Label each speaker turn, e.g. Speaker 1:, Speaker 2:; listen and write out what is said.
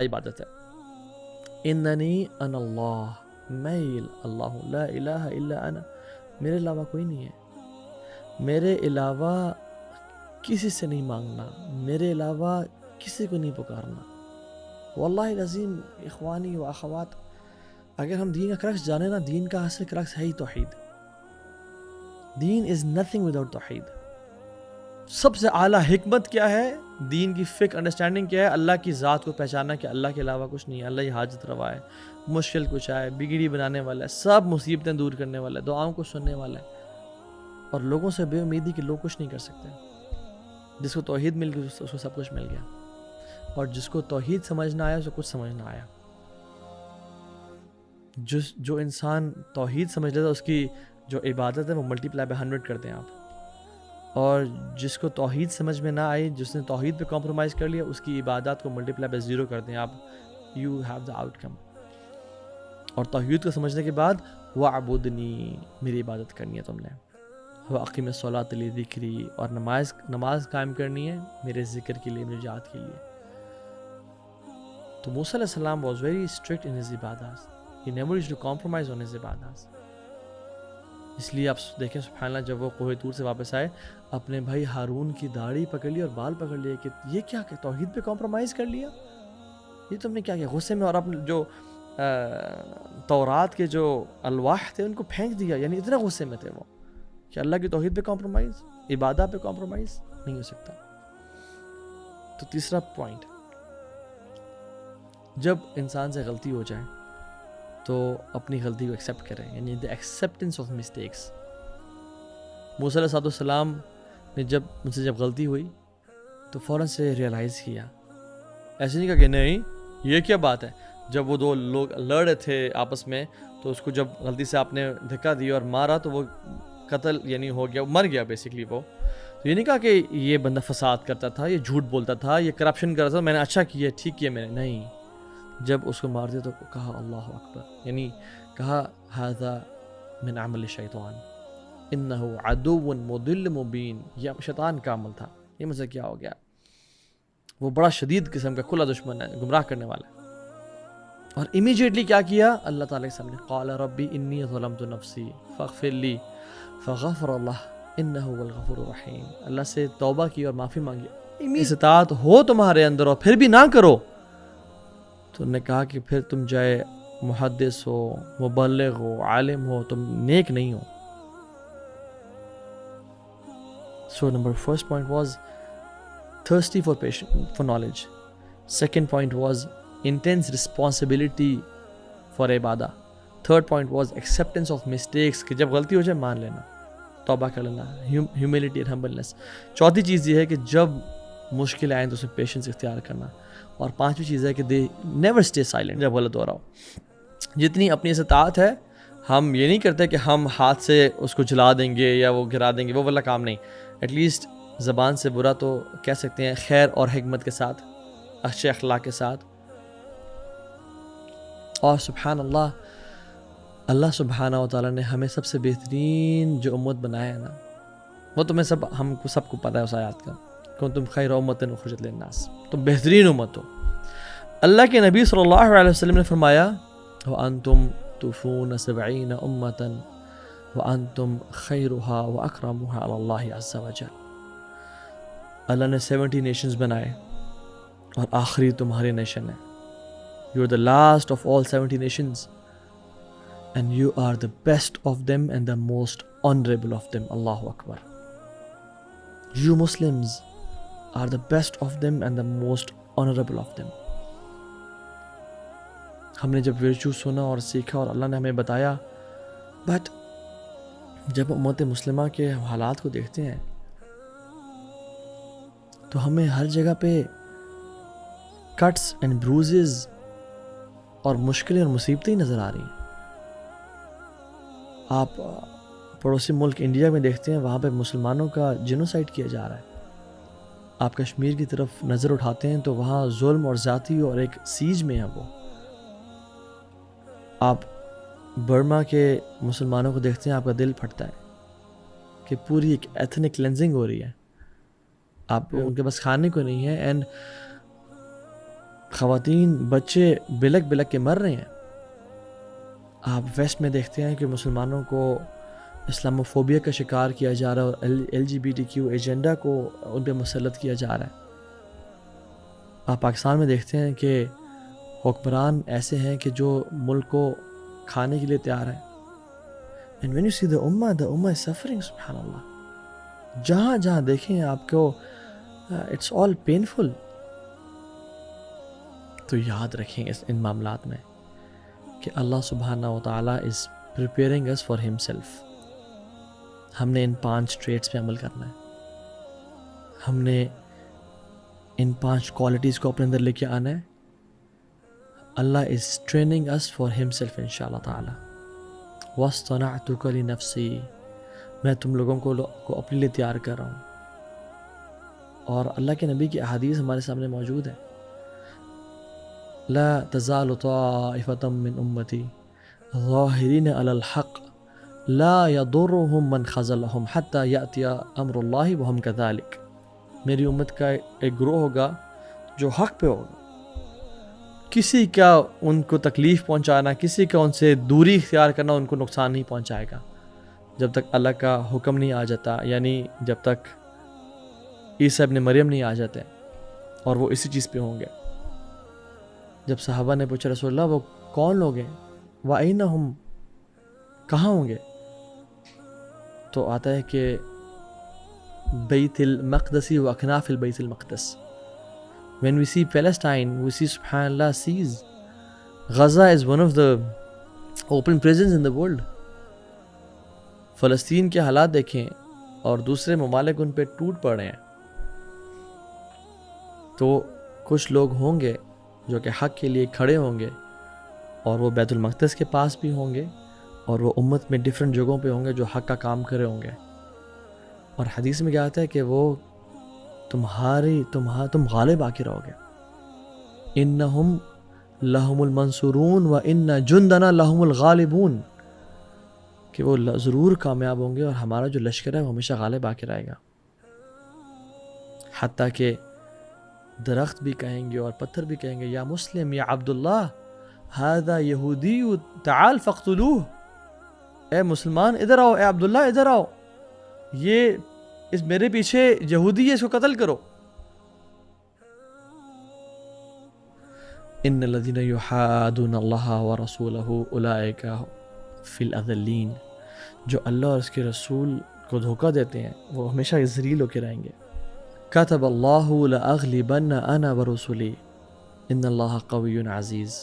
Speaker 1: عبادت ہے. اننی انا اللہ، میں اللہ ہوں، لا الہ الا انا، میرے علاوہ کوئی نہیں ہے، میرے علاوہ کسی سے نہیں مانگنا، میرے علاوہ کسی کو نہیں پکارنا. واللہ العظیم اخوانی و اخوات، اگر ہم دین کا کرکس جانے نا، دین کا اصل کرکس ہے ہی توحید. دین از نتھنگ وداؤٹ توحید. سب سے اعلیٰ حکمت کیا ہے؟ دین کی فکر انڈرسٹینڈنگ کیا ہے؟ اللہ کی ذات کو پہچاننا کہ اللہ کے علاوہ کچھ نہیں ہے، اللہ ہی حاجت روا ہے، مشکل کچھ ہے، بگڑی بنانے والا ہے، سب مصیبتیں دور کرنے والا ہے، دعاؤں کو سننے والا ہے. اور لوگوں سے بے امیدی کہ لوگ کچھ نہیں کر سکتے. جس کو توحید مل گئی اس کو سب کچھ مل گیا، اور جس کو توحید سمجھ نہ آیا اس کو کچھ سمجھ نہ آیا. جو انسان توحید سمجھ لیتا اس کی جو عبادت ہے وہ ملٹی پلائی بائی 100 کرتے ہیں آپ. اور جس کو توحید سمجھ میں نہ آئی، جس نے توحید پہ کمپرومائز کر لیا، اس کی عبادات کو ملٹی پلائی بائی 0 کر دیں آپ. یو ہیو دا آؤٹ کم. اور توحید کو سمجھنے کے بعد وَاعْبُدْنِی، میری عبادت کرنی ہے تم نے. وَأَقِمِ الصَّلَاةَ لِذِکْرِی، اور نماز قائم کرنی ہے میرے ذکر کے لیے، میری یاد کے لیے. تو موسیٰ علیہ السلام was very strict in his عبادات. He never used to compromise on his عبادات. اس لیے آپ دیکھیں سبحان اللہ، جب وہ کوہ طور سے واپس آئے، اپنے بھائی ہارون کی داڑھی پکڑ لی اور بال پکڑ لیے کہ یہ کیا کہ توحید پہ کمپرومائز کر لیا، یہ تم نے کیا کیا؟ غصے میں. اور اپنے جو تورات کے جو الواح تھے ان کو پھینک دیا. یعنی اتنا غصے میں تھے وہ کہ اللہ کی توحید پہ کمپرومائز، عبادت پہ کمپرومائز نہیں ہو سکتا. تو تیسرا پوائنٹ، جب انسان سے غلطی ہو جائے تو اپنی غلطی کو ایکسیپٹ کریں، یعنی دی ایکسیپٹنس آف مسٹیکس. موسیٰ علیہ السلام نے جب مجھ سے جب غلطی ہوئی تو فوراً سے ریئلائز کیا. ایسے نہیں کہا کہ نہیں یہ کیا بات ہے. جب وہ دو لوگ لڑ رہے تھے آپس میں تو اس کو جب غلطی سے آپ نے دھکا دیا اور مارا تو وہ قتل یعنی ہو گیا، مر گیا بیسکلی وہ. تو یہ نہیں کہا کہ یہ بندہ فساد کرتا تھا، یہ جھوٹ بولتا تھا، یہ کرپشن کرتا تھا، میں نے اچھا کیا، ٹھیک کیا میں نے. نہیں، جب اس کو مار دیا تو کہا اللہ اکبر، یعنی کہا ھذا من عمل الشیطان انہ عدو مضل مبین. یہ شیطان کا عمل تھا، یہ مجھ سے کیا ہو گیا. وہ بڑا شدید قسم کا کھلا دشمن ہے، گمراہ کرنے والا ہے. اور امیجیٹلی کیا کیا؟ اللہ تعالیٰ کے سامنے قال ربی انی ظلمت نفسی فاغفر لی فغفر اللہ انہ هو الغفور الرحیم. اللہ سے توبہ کی اور معافی مانگی. استطاعت ہو تمہارے اندر اور پھر بھی نہ کرو تو انہوں نے کہا کہ پھر تم جائے محدث ہو، مبلغ ہو، عالم ہو، تم نیک نہیں ہو. So number first point was thirsty for knowledge. Second point was intense responsibility for ibadah. Third point was acceptance of mistakes, کہ جب غلطی ہو جائے مان لینا، توبہ کر لینا، humility and humbleness. چوتھی چیز یہ ہے کہ جب مشکل آئیں تو اس میں پیشنس اختیار کرنا. اور پانچویں چیز ہے کہ they never stay silent جب غلط ہو رہا ہو. جتنی اپنی استطاعت ہے، ہم یہ نہیں کرتے کہ ہم ہاتھ سے اس کو جلا دیں گے یا وہ گرا دیں گے، وہ والا کام نہیں. ایٹ لیسٹ زبان سے برا تو کہہ سکتے ہیں خیر اور حکمت کے ساتھ، اچھے اخلاق کے ساتھ. اور سبحان اللہ، اللہ سبحانہ و تعالیٰ نے ہمیں سب سے بہترین جو امت بنایا ہے نا، وہ تمہیں ہم کو سب کو پتہ ہے اس آیات کا، کنتم خیر امۃ اخرجت للناس، تم بہترین امت ہو. اللہ کے نبی صلی اللہ علیہ وسلم نے فرمایا وَأَنْتُمْ تُوفُونَ 70 أُمَّةً وَأَنْتُمْ خَيْرُهَا وَأَكْرَمُهَا عَلَى اللَّهِ عَزَّ وَجَلَّ. اللہ نے 70 نیشنز بنائے اور آخری تمہاری نیشن ہے. You are the last of all 70 nations and you are the best of them and the most honorable of them. Allahu Akbar. You Muslims are the best of them and the most honorable of them. ہم نے جب virtue سنا اور سیکھا اور اللہ نے ہمیں بتایا، بٹ جب امت مسلمہ کے حالات کو دیکھتے ہیں تو ہمیں ہر جگہ پہ کٹس اینڈ بروزز اور مشکلیں اور مصیبتیں ہی نظر آ رہی ہیں. آپ پڑوسی ملک انڈیا میں دیکھتے ہیں، وہاں پہ مسلمانوں کا جینوسائیڈ کیا جا رہا ہے. آپ کشمیر کی طرف نظر اٹھاتے ہیں تو وہاں ظلم اور زیادتی اور ایک سیج میں ہے وہ. آپ برما کے مسلمانوں کو دیکھتے ہیں، آپ کا دل پھٹتا ہے کہ پوری ایک ایتھنک کلینزنگ ہو رہی ہے. آپ ان کے بس کھانے کو نہیں ہے. اینڈ خواتین بچے بلک بلک کے مر رہے ہیں. آپ ویسٹ میں دیکھتے ہیں کہ مسلمانوں کو اسلاموفوبیا کا شکار کیا جا رہا ہے اور LGBTQ ایجنڈا کو ان پہ مسلط کیا جا رہا ہے. آپ پاکستان میں دیکھتے ہیں کہ حکمران ایسے ہیں کہ جو ملک کو کھانے کے لیے تیار ہیں. And when you see the ummah is suffering, سبحان اللہ. جہاں جہاں دیکھیں آپ کو it's all painful. تو یاد رکھیں ان معاملات میں کہ اللہ سبحانہ و تعالیٰ is preparing us for himself. ہم نے ان 5 ٹریٹس پہ عمل کرنا ہے. ہم نے ان 5 کوالٹیز کو اپنے اندر لے کے آنا ہے. اللہ is training us for himself انشاءاللہ تعالیٰ. وَاصْطَنَعْتُكَ لِنَفْسِي، میں تم لوگوں کو اپنے لیے تیار کر رہا ہوں. اور اللہ کے نبی کی احادیث ہمارے سامنے موجود ہے. لا تزال طائفة من امتی ظاہرین علی الحق لا يضرهم من خذلهم حتى یأتی امر اللہ وهم كذلك. میری امت کا ایک گروہ ہوگا جو حق پہ ہوگا. کسی کا ان کو تکلیف پہنچانا، کسی کا ان سے دوری اختیار کرنا ان کو نقصان نہیں پہنچائے گا جب تک اللہ کا حکم نہیں آ جاتا، یعنی جب تک عیسیٰ ابن مریم نہیں آ جاتے اور وہ اسی چیز پہ ہوں گے. جب صحابہ نے پوچھا رسول اللہ وہ کون لوگ ہیں، وَأَيْنَ هُمْ، کہاں ہوں گے، تو آتا ہے کہ بیت المقدس و اکناف البیت المقدس. When we see Palestine, we see subhanallah seas. Gaza is one of the open prisons in the world. فلسطین کے حالات دیکھیں اور دوسرے ممالک ان پہ ٹوٹ پڑے ہیں. تو کچھ لوگ ہوں گے جو کہ حق کے لیے کھڑے ہوں گے اور وہ بیت المقدس کے پاس بھی ہوں گے اور وہ امت میں ڈیفرنٹ جگہوں پہ ہوں گے جو حق کا کام کرے ہوں گے. اور حدیث میں کیا آتا ہے کہ وہ تم غالب آ کے رہو گے. انہم لہم المنصورون و ان جندنا لہم الغالبون، کہ وہ ضرور کامیاب ہوں گے اور ہمارا جو لشکر ہے وہ ہمیشہ غالب آ کے رہے گا. حتیٰ کہ درخت بھی کہیں گے اور پتھر بھی کہیں گے یا مسلم یا عبداللہ ھذا یہودی تعال فاقتلوہ، اے مسلمان ادھر آؤ، اے عبداللہ ادھر آؤ، یہ اس میرے پیچھے یہودی ہے، اس کو قتل کرو. ان الذین یحادون اللہ ورسولہ اولئک فی الاذلین، جو اللہ اور اس کے رسول کو دھوکہ دیتے ہیں وہ ہمیشہ ذلیل ہو کے رہیں گے. کتب اللہ لأغلبن انا ورسلی ان اللہ قوی عزیز.